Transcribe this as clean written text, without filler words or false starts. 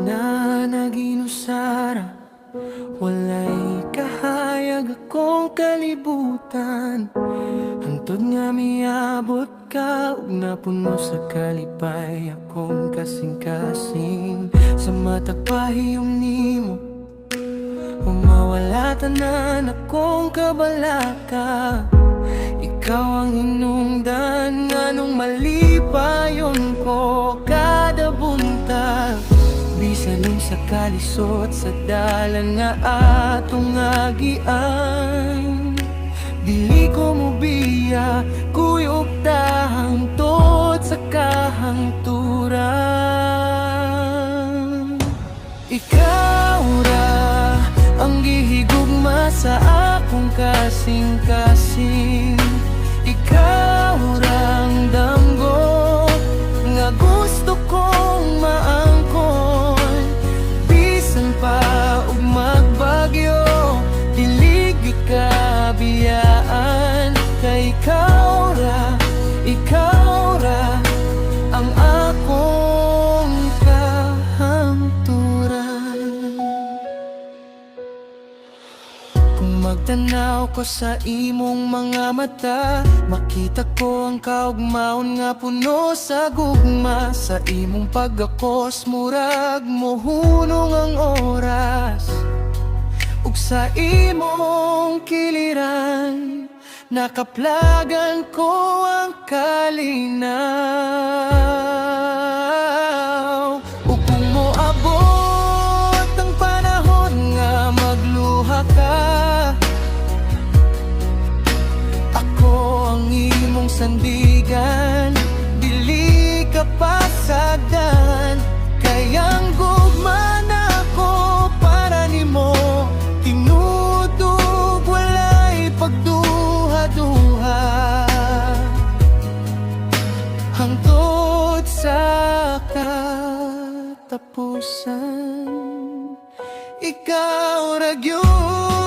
na naginusara, walay kahayag akong kalibutan. Hantod nga miabot ka, ug napuno sa kalipay akong kasing-kasing. Sa mata pahiyom nimo, mawala tanan akong kabalaka. Ikaw ang hinungdan, nganong malipayon ko kada buntag. Bisan ning sa kalisot sa dalan nga atong agian, dili ko mobiya, kuyog tahang tot sa kahangturan. Ikaw ra ang gihigugma sa akong kasing-kasing. Ikaw rang damgo nga gusto kong maangkon. Bisan pa ug magbagyo, dili gyud ka biyaan. Kay ikaw ra ang akong kahangturan. Kung magtanaw ko sa imong mga mata, makita ko ang kaugmaon nga puno sa gugma. Sa imong pagakos, murag mohunong ang oras. Ug sa imong kiliran, nakaplagan ko ang kalinaw. Ug kung moabot ang panahon nga magluha ka, ako ang imong sandigan, dili ka pasagdan. Kayang gugma na ko para nimo, tinudog walay pagduha-duha. Hangtod sa katapusan, ikaw ra gyud